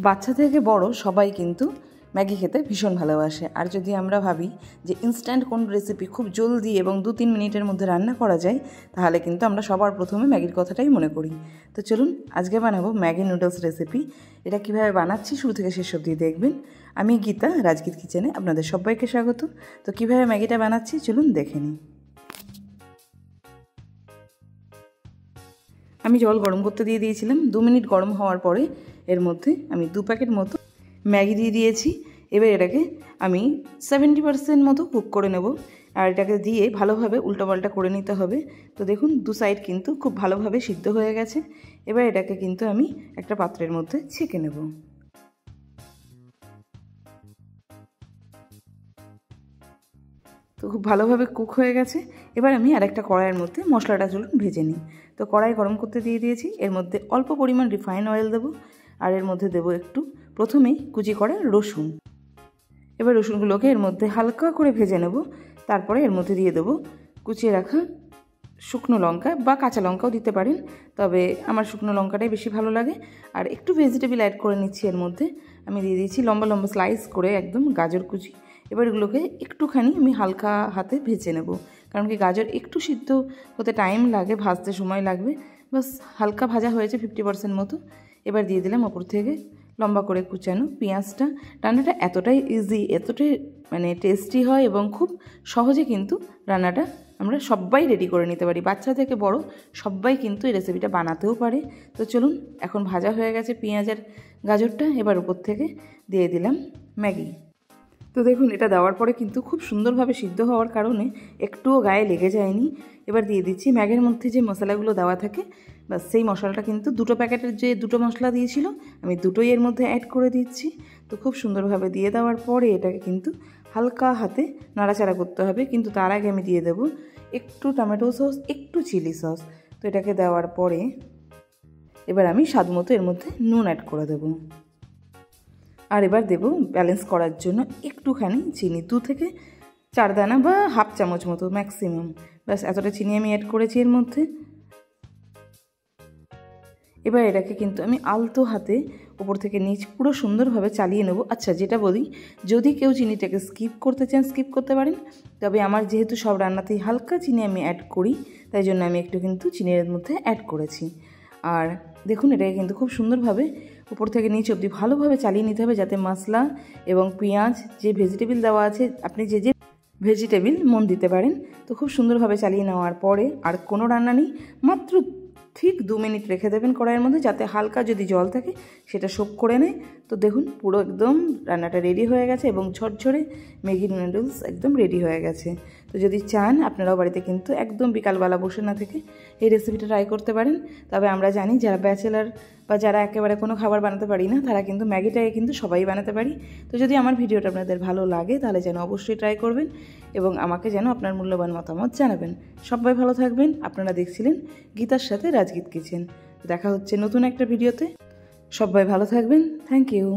বাচ্চা থেকে বড় সবাই কিন্তু ম্যাগি খেতে ভীষণ ভালোবাসে। আর যদি আমরা ভাবি যে ইনস্ট্যান্ট কোন রেসিপি খুব জলদি এবং 2-3 মিনিটের মধ্যে রান্না করা যায়, তাহলে কিন্তু আমরা সবার প্রথমে ম্যাগির কথাটাই মনে করি। তো চলুন আজকে বানাবো ম্যাগি নুডলস রেসিপি। এটা কিভাবে বানাচ্ছি শুরু থেকে শেষ অবধি দেখবেন। আমি গীতা, রাজগীত কিচেনে আপনাদের সবাইকে স্বাগত। তো কিভাবে ম্যাগিটা বানাচ্ছি চলুন দেখে নিই। আমি জল গরম করতে দিয়ে দিয়েছিলাম। 2 মিনিট গরম হওয়ার পরে এর মধ্যে আমি 2 প্যাকেট মতো ম্যাগি দিয়ে দিয়েছি। এবার এটাকে আমি 70% মতো কুক করে নেব। আর এটাকে দিয়ে ভালোভাবে উল্টোপাল্টা করে নিতে হবে। তো দেখুন 2 সাইড কিন্তু খুব ভালোভাবে সিদ্ধ হয়ে গেছে। এবার এটাকে কিন্তু আমি একটা পাত্রের মধ্যে ছেঁকে নেব। তো খুব ভালোভাবে কুক হয়ে গেছে। এবার আমি আরেকটা কড়াইয়ের মধ্যে মশলাটা চলুন ভেজে নিই। তো কড়াই গরম করতে দিয়ে দিয়েছি। এর মধ্যে অল্প পরিমাণ রিফাইন অয়েল দেবো। আর এর মধ্যে দেবো একটু প্রথমেই কুচি করা রসুন। এবার রসুনগুলোকে এর মধ্যে হালকা করে ভেজে নেব। তারপরে এর মধ্যে দিয়ে দেবো কুচিয়ে রাখা শুকনো লঙ্কা বা কাঁচা লঙ্কাও দিতে পারেন, তবে আমার শুকনো লঙ্কাটাই বেশি ভালো লাগে। আর একটু ভেজিটেবল অ্যাড করে নিচ্ছি। এর মধ্যে আমি দিয়ে দিয়েছি লম্বা লম্বা স্লাইস করে একদম গাজর কুচি। এবার এগুলোকে একটুখানি আমি হালকা হাতে ভেজে নেব, কারণ কি গাজর একটু সিদ্ধ হতে টাইম লাগে, ভাজতে সময় লাগবে। বাস হালকা ভাজা হয়েছে 50% মতো। এবার দিয়ে দিলাম ওপর থেকে লম্বা করে কুচানো পেঁয়াজটা। রান্নাটা এতটাই ইজি, এতটাই টেস্টি হয় এবং খুব সহজে কিন্তু রান্নাটা আমরা সবাই রেডি করে নিতে পারি। বাচ্চা থেকে বড় সবাই কিন্তু এই রেসিপিটা বানাতেও পারে। তো চলুন, এখন ভাজা হয়ে গেছে পেঁয়াজ আর গাজরটা। এবার উপর থেকে দিয়ে দিলাম ম্যাগি। তো দেখুন এটা দেওয়ার পরে কিন্তু খুব সুন্দরভাবে সিদ্ধ হওয়ার কারণে একটুও গায়ে লেগে যায়নি। এবার দিয়ে দিচ্ছি ম্যাগির মধ্যে যে মশলাগুলো দেওয়া থাকে, বাস সেই মশলাটা কিন্তু 2 প্যাকেটের যে 2 মশলা দিয়েছিল আমি 2টোই এর মধ্যে অ্যাড করে দিচ্ছি। তো খুব সুন্দরভাবে দিয়ে দেওয়ার পরে এটাকে কিন্তু হালকা হাতে নাড়াচাড়া করতে হবে। কিন্তু তার আগে আমি দিয়ে দেবো একটু টমেটো সস, একটু চিলি সস। তো এটাকে দেওয়ার পরে এবার আমি স্বাদ মতো এর মধ্যে নুন অ্যাড করে দেবো। আর এবার দেবো ব্যালেন্স করার জন্য একটুখানি চিনি, 2 থেকে 4 দানা বা হাফ চামচ মতো ম্যাক্সিমাম। ব্যাস এতটা চিনি আমি অ্যাড করেছি এর মধ্যে। এবার এটাকে কিন্তু আমি আলতো হাতে উপর থেকে নিচ পুরো সুন্দরভাবে চালিয়ে নেব। আচ্ছা, যেটা বলি, যদি কেউ চিনিটাকে স্কিপ করতে চান স্কিপ করতে পারেন, তবে আমার যেহেতু সব রান্নাতেই হালকা চিনি আমি অ্যাড করি, তাই জন্য আমি একটু কিন্তু চিনির মধ্যে অ্যাড করেছি। আর দেখুন এটাকে কিন্তু খুব সুন্দরভাবে উপর থেকে নিচ অবধি ভালোভাবে চালিয়ে নিতে হবে, যাতে মশলা এবং পেঁয়াজ যে ভেজিটেবল দেওয়া আছে, আপনি যে যে ভেজিটেবল মন দিতে পারেন। তো খুব সুন্দরভাবে চালিয়ে নেওয়ার পরে আর কোনো রান্না নেই, মাত্র ঠিক 2 মিনিট রেখে দেবেন কড়াইয়ের মধ্যে, যাতে হালকা যদি জল থাকে সেটা সোক করে নেয়। তো দেখুন পুরো একদম রান্নাটা রেডি হয়ে গেছে এবং ঝরঝরে ম্যাগি নুডলস একদম রেডি হয়ে গেছে। তো যদি চান আপনারাও বাড়িতে কিন্তু একদম বিকালবেলা বসে না থেকে এই রেসিপিটা ট্রাই করতে পারেন। তবে আমরা জানি যারা ব্যাচেলার বা যারা একেবারে কোনো খাবার বানাতে পারি না, তারা কিন্তু ম্যাগিটাকে কিন্তু সবাই বানাতে পারি। তো যদি আমার ভিডিওটা আপনাদের ভালো লাগে তাহলে যেন অবশ্যই ট্রাই করবেন এবং আমাকে যেন আপনার মূল্যবান মতামত জানাবেন। সবাই ভালো থাকবেন। আপনারা দেখছিলেন গীতার সাথে রাজগীত কিচেন। দেখা হচ্ছে নতুন একটা ভিডিওতে। সবাই ভালো থাকবেন। Thank you.